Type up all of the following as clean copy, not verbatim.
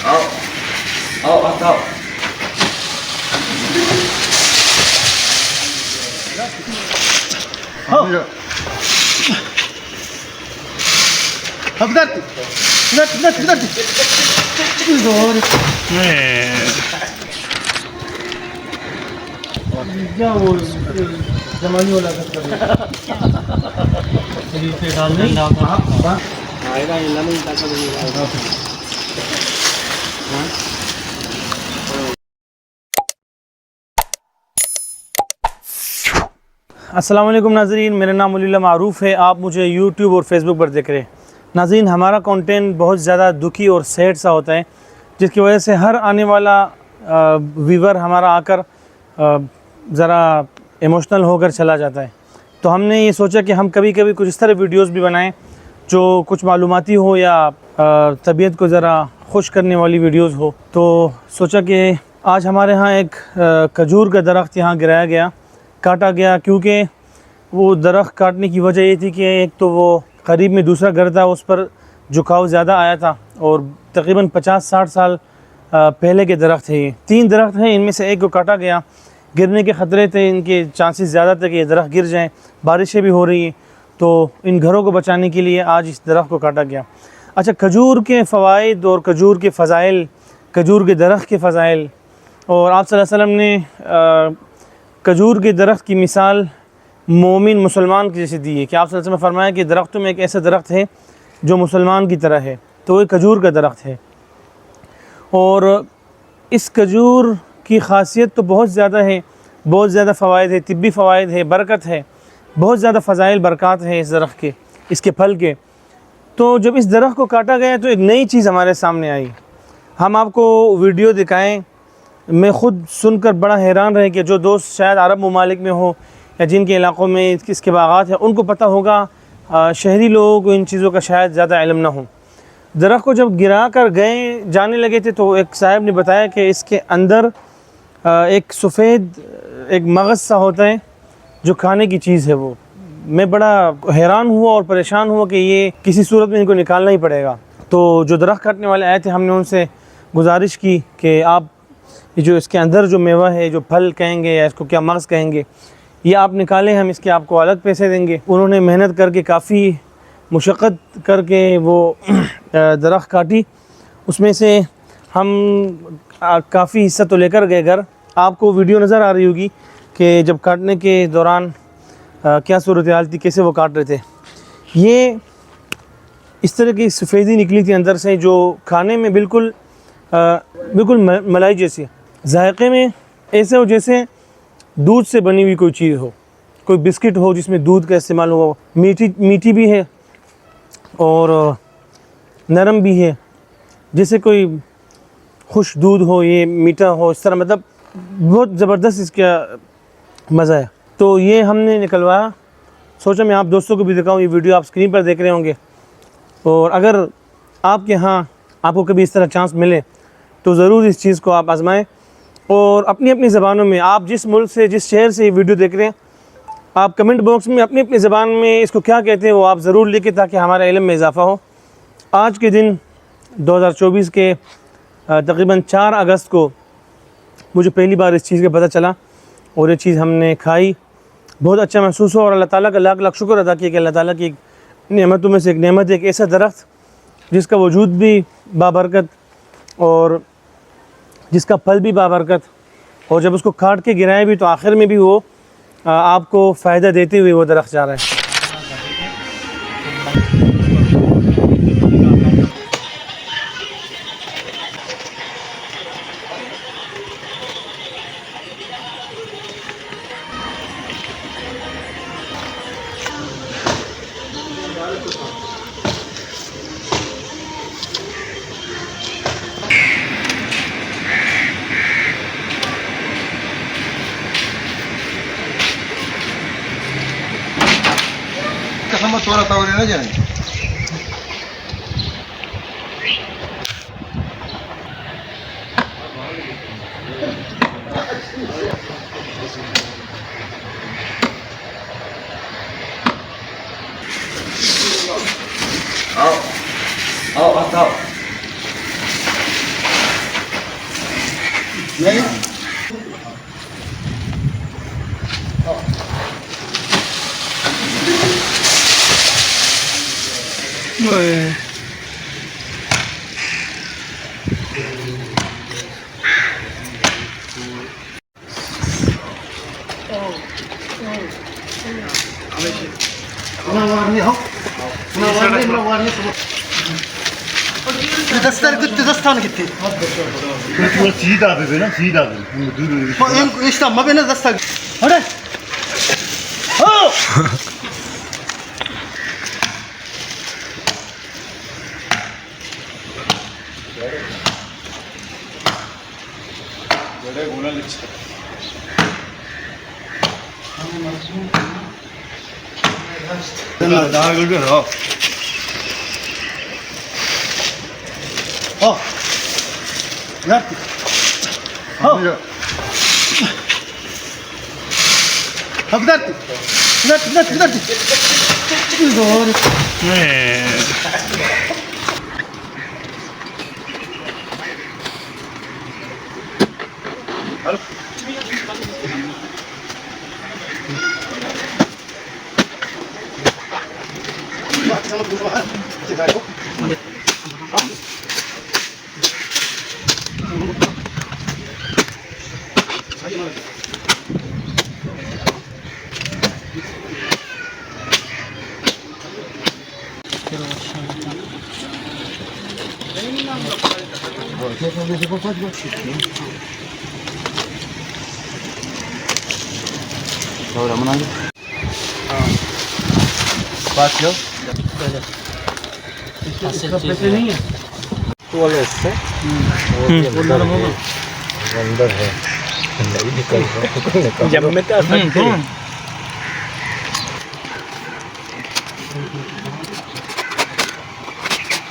आओ आओ आओ आओ क्या वो जमानी वाला अस्सलाम वालेकुम नाज़रीन, मेरा नाम वलील्लाह मारूफ़ है। आप मुझे यूट्यूब और फेसबुक पर देख रहे हैं। नाज़रीन, हमारा कंटेंट बहुत ज़्यादा दुखी और सैड सा होता है, जिसकी वजह से हर आने वाला व्यूवर हमारा आकर ज़रा इमोशनल होकर चला जाता है। तो हमने ये सोचा कि हम कभी कभी कुछ इस तरह वीडियोस भी बनाएं जो कुछ मालूमाती हो या तबीयत को ज़रा खुश करने वाली वीडियोस हो। तो सोचा कि आज हमारे यहाँ एक खजूर का दरख्त यहाँ गिराया गया, काटा गया, क्योंकि वो दरख्त काटने की वजह ये थी कि एक तो वो करीब में दूसरा घर था, उस पर झुकाव ज़्यादा आया था और तकरीबन 50-60 साल पहले के दरख्त है। ये 3 दरख्त हैं, इनमें से एक को काटा गया। गिरने के ख़तरे थे, इनके चांसेस ज़्यादा थे कि ये दरख्त गिर जाएं। बारिशें भी हो रही हैं, तो इन घरों को बचाने के लिए आज इस दरख्त को काटा गया। अच्छा, खजूर के फ़वाइद और खजूर के फ़ज़ाइल, खजूर के दरख्त के फ़ज़ाइल, और आप सल्लल्लाहु अलैहि वसल्लम ने खजूर के दरख्त की मिसाल मोमिन मुसलमान की जैसे दी है कि आप सल्लल्लाहु अलैहि वसल्लम ने फरमाया कि दरख्तों में एक ऐसा दरख्त है जो मुसलमान की तरह है, तो ये खजूर का दरख्त है। और इस खजूर की ख़ासियत तो बहुत ज़्यादा है, बहुत ज़्यादा फ़वाइद है, तिब्बी फ़वाइद है, बरकत है, बहुत ज़्यादा फ़ज़ाइल बरक़ात है इस दरख्त के, इसके फल के। तो जब इस दरख्त को काटा गया तो एक नई चीज़ हमारे सामने आई। हम आपको वीडियो दिखाएं, मैं ख़ुद सुनकर बड़ा हैरान रहे कि जो दोस्त शायद अरब ममालिक में हो या जिनके इलाक़ों में इसके बागात हैं उनको पता होगा, शहरी लोगों को इन चीज़ों का शायद ज़्यादा इल्म ना हो। दरख्त को जब गिरा कर गए जाने लगे थे तो एक साहब ने बताया कि इसके अंदर एक सफ़ेद एक मगज़ सा होता है जो खाने की चीज़ है। वो मैं बड़ा हैरान हुआ और परेशान हुआ कि ये किसी सूरत में इनको निकालना ही पड़ेगा। तो जो दरख्त काटने वाले आए थे, हमने उनसे गुजारिश की कि आप ये जो इसके अंदर जो मेवा है, जो फल कहेंगे या इसको क्या मगज़ कहेंगे, ये आप निकालें, हम इसके आपको अलग पैसे देंगे। उन्होंने मेहनत करके काफ़ी मुशक्क़त करके वो दरख्त काटी। उसमें से हम काफ़ी हिस्सा तो लेकर गए घर। आपको वीडियो नज़र आ रही होगी कि जब काटने के दौरान क्या सूरत हाल थी, कैसे वो काट रहे थे। ये इस तरह की सफ़ेदी निकली थी अंदर से, जो खाने में बिल्कुल मलाई जैसी, जायक़े में ऐसे हो जैसे दूध से बनी हुई कोई चीज़ हो, कोई बिस्किट हो जिसमें दूध का इस्तेमाल हुआ। मीठी भी है और नरम भी है, जैसे कोई खुश दूध हो, ये मीठा हो, इस तरह, मतलब बहुत ज़बरदस्त इसका मज़ा है। तो ये हमने निकलवाया, सोचा मैं आप दोस्तों को भी दिखाऊं। ये वीडियो आप स्क्रीन पर देख रहे होंगे, और अगर आपके यहाँ आपको कभी इस तरह चांस मिले तो ज़रूर इस चीज़ को आप आज़माएं। और अपनी अपनी ज़बानों में, आप जिस मुल्क से, जिस शहर से ये वीडियो देख रहे हैं, आप कमेंट बॉक्स में अपनी अपनी ज़बान में इसको क्या कहते हैं वो आप ज़रूर लिखें, ताकि हमारे इल्म में इजाफ़ा हो। आज के दिन 2024 के तकरीबन 4 अगस्त को मुझे पहली बार इस चीज़ का पता चला और ये चीज़ हमने खाई। बहुत अच्छा महसूस हुआ और अल्लाह ताला का लाख लाख शुक्र अदा किया कि अल्लाह ताला की नेमतों में से एक नेमत है, एक ऐसा दरख्त जिसका वजूद भी बाबरकत और जिसका फल भी बाबरकत, और जब उसको काट के गिराए भी तो आखिर में भी वो आपको फ़ायदा देते हुए वो दरख्त जा रहा है। sama suara tawarin aja nih. Au, au, au. नहीं Dersler gitti, destan gitti. सीधा दे देना सीधा दे दूर İşte ama beni destan. Hadi. Oh! daha görüyor ha. Oh. Nerede? Oh. Ha giderdi. Giderdi. Doğru. Bak yok. पैसे नहीं है तो वाले इससे अंदर है नहीं निकल रहा जब मैं क्या सकते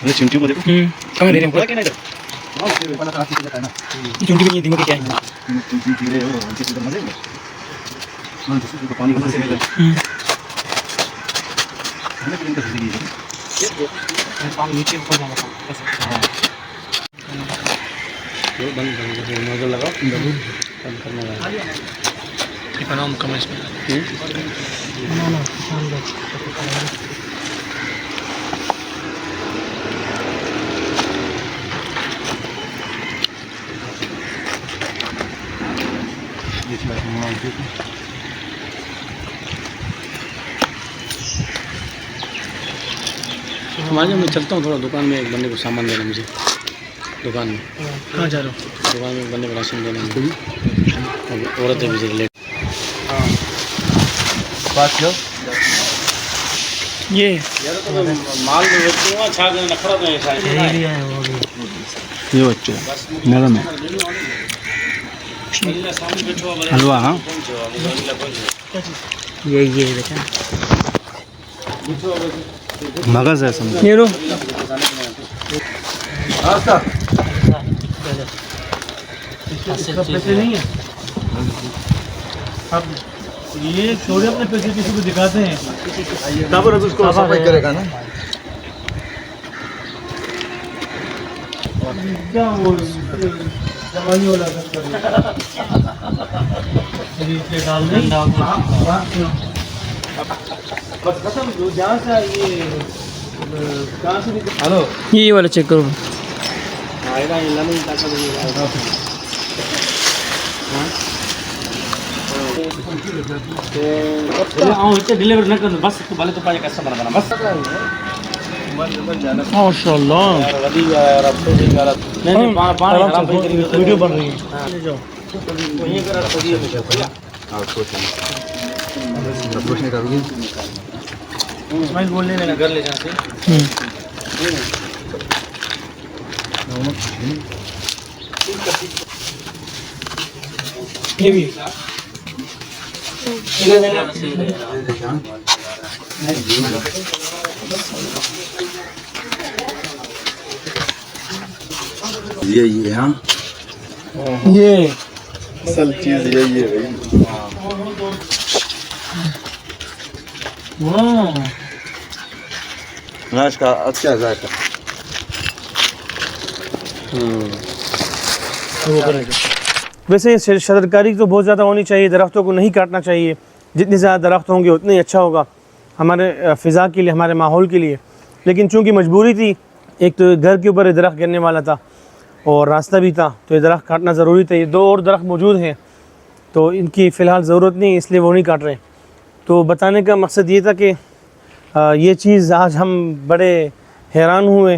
ये चिमटी को देखो कहाँ दे रहे हैं पूरा क्या नहीं चुंटी भी नहीं दिमाग क्या है पानी का से नीचे ऊपर जाना था नजर लगाओ बंद करने वाला ये बनाओ मुकम्मल इसमें हमारे मैं चलता हूँ थोड़ा दुकान में एक बंदे को सामान देना मुझे दुकान में कहाँ जा रहा हूँ दुकान में एक बंदे को राशन देना मुझे औरत है मुझे लेट बात क्यों ये माल में बेचूंगा छा के नखरा तो ऐसा ये बच्चे मेरा में हलवा हाँ ये बेटा मगज है समझ ये लो आता पैसे नहीं है अब ये छोड़े अपने पैसे किसी को दिखाते हैं तब उसको सफाई करेगा ना क्या वो जवानी वाला डाल दें बस खत्म जो जहाँ से ये कहाँ से हेलो ये वाला चेक करो आएगा ये लाने का डिलीवर न कर बस तो भले तो पाए कस्टमर बना बस माशाल्लाह यार वही यार अब तो यार नहीं पानी खराब नहीं करेंगे वीडियो बन रही है ले जाओ वही करा तो ये भैया आप कुछ नहीं करोगे इस्माइल बोलने लेना घर ले जाते ये भी ये हाँ ये असल चीज यही है भाई ना इसका अच्छा जायका वो करेगा वैसे शजरकारी तो बहुत ज़्यादा होनी चाहिए, दरख्तों को नहीं काटना चाहिए, जितने ज़्यादा दरख्त होंगे उतने ही अच्छा होगा हमारे फ़िज़ा के लिए, हमारे माहौल के लिए। लेकिन चूँकि मजबूरी थी, एक तो घर के ऊपर दरख्त गिरने वाला था और रास्ता भी था, तो ये दरख्त काटना ज़रूरी था। ये 2 और दरख्त मौजूद हैं तो इनकी फ़िलहाल ज़रूरत नहीं, इसलिए वो नहीं काट रहे। तो बताने का मकसद ये था कि ये चीज़ आज हम बड़े हैरान हुए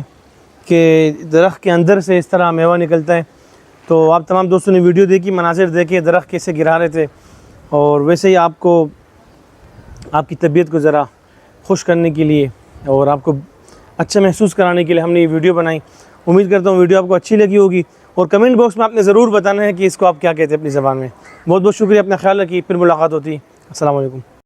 कि दरख्त के अंदर से इस तरह मेवा निकलता है। तो आप तमाम दोस्तों ने वीडियो देखी, मनाज़िर देखे, दरख्त कैसे गिरा रहे थे। और वैसे ही आपको आपकी तबीयत को ज़रा खुश करने के लिए और आपको अच्छा महसूस कराने के लिए हमने ये वीडियो बनाई। उम्मीद करता हूँ वीडियो आपको अच्छी लगी होगी और कमेंट बॉक्स में आपने ज़रूर बताना है कि इसको आप क्या कहते हैं अपनी ज़बान में। बहुत बहुत शुक्रिया, अपना ख्याल रखिए, फिर मुलाकात होती है। अस्सलाम वालेकुम।